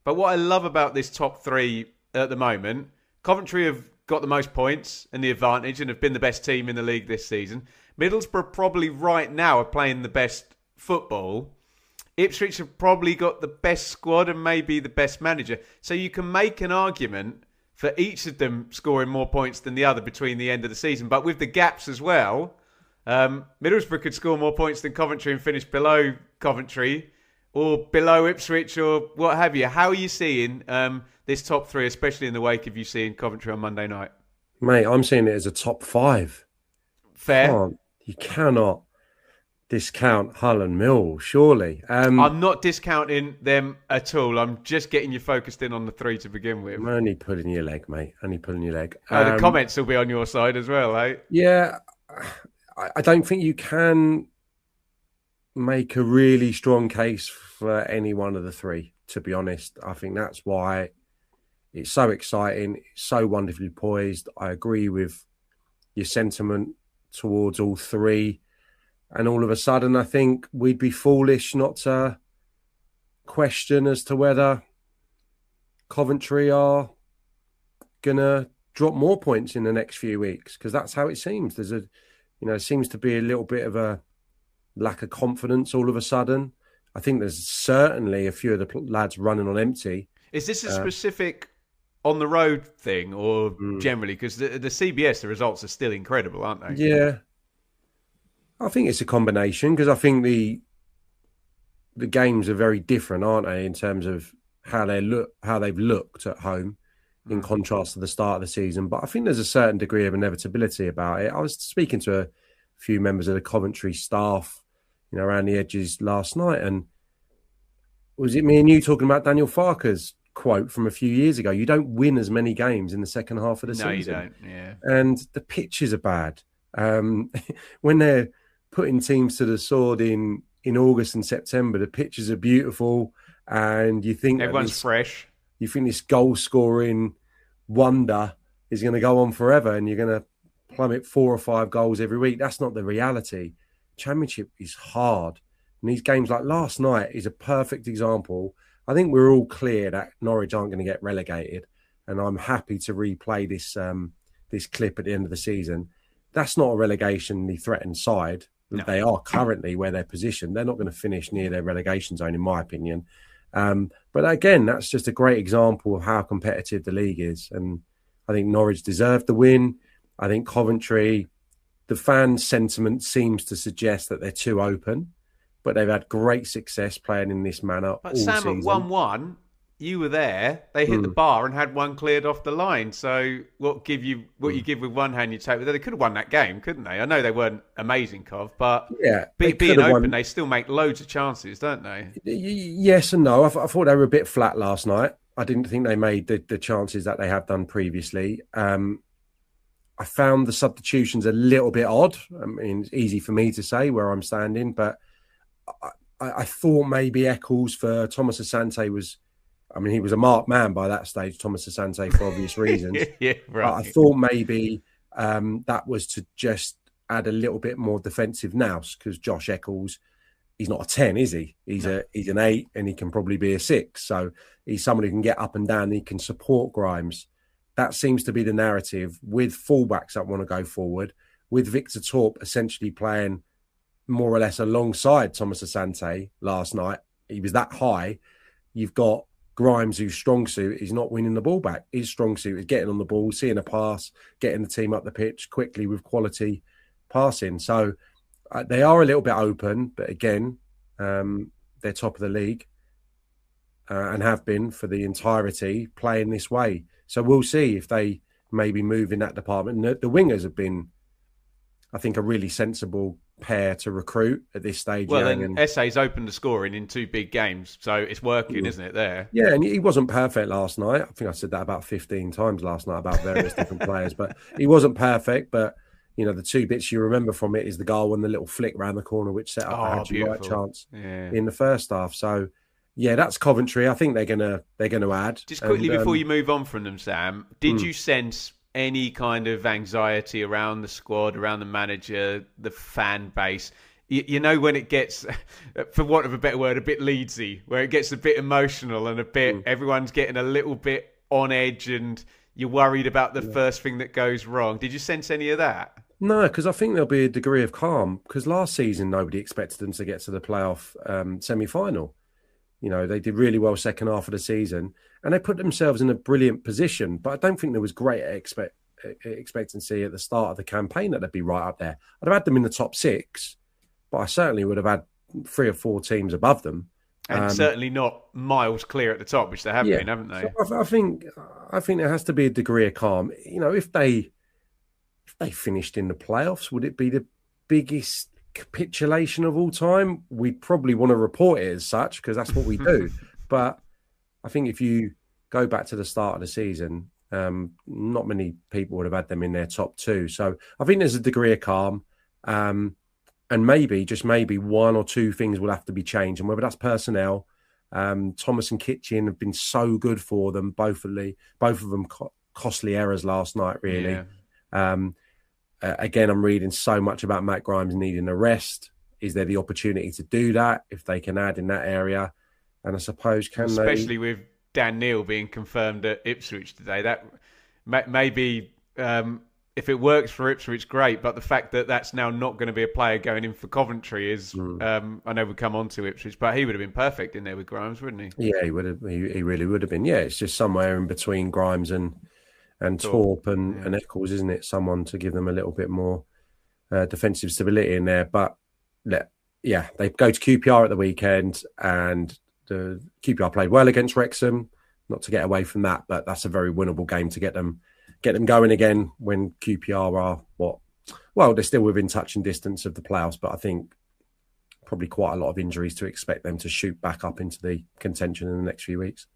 But what I love about this top three at the moment, Coventry have got the most points and the advantage and have been the best team in the league this season. Middlesbrough probably right now are playing the best football. Ipswich have probably got the best squad and maybe the best manager. So you can make an argument for each of them scoring more points than the other between the end of the season. But with the gaps as well, Middlesbrough could score more points than Coventry and finish below Coventry or below Ipswich or what have you. How are you seeing this top three, especially in the wake of you seeing Coventry on Monday night? Mate, I'm seeing it as a top five. Fair. You cannot discount Hull and Mill, surely. I'm not discounting them at all. I'm just getting you focused in on the three to begin with. I'm only pulling your leg, mate. Only pulling your leg. The comments will be on your side as well, eh? Yeah, I don't think you can make a really strong case for any one of the three, to be honest. I think that's why it's so exciting. It's so wonderfully poised. I agree with your sentiment towards all three. And all of a sudden, I think we'd be foolish not to question as to whether Coventry are going to drop more points in the next few weeks, because that's how it seems. Seems to be a little bit of a lack of confidence all of a sudden. I think there's certainly a few of the lads running on empty. Is this a specific on the road thing or generally? Because the CBS, the results are still incredible, aren't they? Yeah. I think it's a combination, because I think the games are very different, aren't they, in terms of how they've looked at home in contrast to the start of the season. But I think there's a certain degree of inevitability about it. I was speaking to a few members of the Coventry staff, around the edges last night, and was it me and you talking about Daniel Farker's quote from a few years ago? You don't win as many games in the second half of the season. No, you don't. Yeah, and the pitches are bad. When they're putting teams to the sword in August and September, the pitches are beautiful, and you think everyone's fresh. You think this goal scoring wonder is going to go on forever, and you're going to plummet 4 or 5 goals every week. That's not the reality. Championship is hard, and these games like last night is a perfect example. I think we're all clear that Norwich aren't going to get relegated, and I'm happy to replay this clip at the end of the season. That's not a relegation threatened side. No. They are currently where they're positioned. They're not going to finish near their relegation zone, in my opinion. But again, that's just a great example of how competitive the league is. And I think Norwich deserved the win. I think Coventry, the fan sentiment seems to suggest that they're too open, but they've had great success playing in this manner. But Sam, season. At 1-1, you were there. They hit the bar and had one cleared off the line. So what you give with one hand, you take with the other. They could have won that game, couldn't they? I know they weren't amazing, Cov, but being open, they still make loads of chances, don't they? Yes and no. I thought they were a bit flat last night. I didn't think they made the chances that they have done previously. I found the substitutions a little bit odd. I mean, it's easy for me to say where I'm standing, but I thought maybe Eccles for Thomas Asante was... I mean, he was a marked man by that stage, Thomas Asante, for obvious reasons. Yeah, right. But I thought maybe that was to just add a little bit more defensive nous, because Josh Eccles, he's not a 10, is he? He's an 8, and he can probably be a 6. So he's someone who can get up and down, and he can support Grimes. That seems to be the narrative, with fullbacks that want to go forward, with Victor Torp essentially playing more or less alongside Thomas Asante last night. He was that high. You've got Grimes, whose strong suit is not winning the ball back. His strong suit is getting on the ball, seeing a pass, getting the team up the pitch quickly with quality passing. So they are a little bit open, but again, they're top of the league and have been for the entirety playing this way. So we'll see if they maybe move in that department. The wingers have been, I think, a really sensible pair to recruit at this stage. Well, then Esse's opened the scoring in 2 big games, so it's working, isn't it, there? Yeah, and he wasn't perfect last night. I think I said that about 15 times last night about various different players, but he wasn't perfect. But, the 2 bits you remember from it is the goal and the little flick round the corner, which set up a right chance in the first half. So, yeah, that's Coventry. I think they're gonna add. Just quickly before you move on from them, Sam, did you sense any kind of anxiety around the squad, around the manager, the fan base? you know when it gets, for want of a better word, a bit Leedsy, where it gets a bit emotional and a bit everyone's getting a little bit on edge, and you're worried about the first thing that goes wrong. Did you sense any of that? No, because I think there'll be a degree of calm. Because last season nobody expected them to get to the playoff semi-final. You know, they did really well second half of the season, and they put themselves in a brilliant position. But I don't think there was great expectancy at the start of the campaign that they'd be right up there. I'd have had them in the top 6, but I certainly would have had 3 or 4 teams above them, and certainly not miles clear at the top, which they have been, haven't they? So I think there has to be a degree of calm. You know, if they finished in the playoffs, would it be the biggest capitulation of all time? We'd probably want to report it as such because that's what we do. But I think if you go back to the start of the season, not many people would have had them in their top 2. So I think there's a degree of calm, and maybe, just maybe, 1 or 2 things will have to be changed, and whether that's personnel. Thomas and Kitchen have been so good for them. Both of them costly errors last night, really. Yeah. Again, I'm reading so much about Matt Grimes needing a rest. Is there the opportunity to do that if they can add in that area? And I suppose especially with Dan Neil being confirmed at Ipswich today, that maybe if it works for Ipswich, great. But the fact that that's now not going to be a player going in for Coventry is, I know we'll come on to Ipswich, but he would have been perfect in there with Grimes, wouldn't he? Yeah, he would have. He really would have been. Yeah, it's just somewhere in between Grimes and Torp and Eccles, isn't it? Someone to give them a little bit more defensive stability in there. But yeah, they go to QPR at the weekend, and the QPR played well against Wrexham. Not to get away from that, but that's a very winnable game to get them going again when QPR are they're still within touching distance of the playoffs, but I think probably quite a lot of injuries to expect them to shoot back up into the contention in the next few weeks.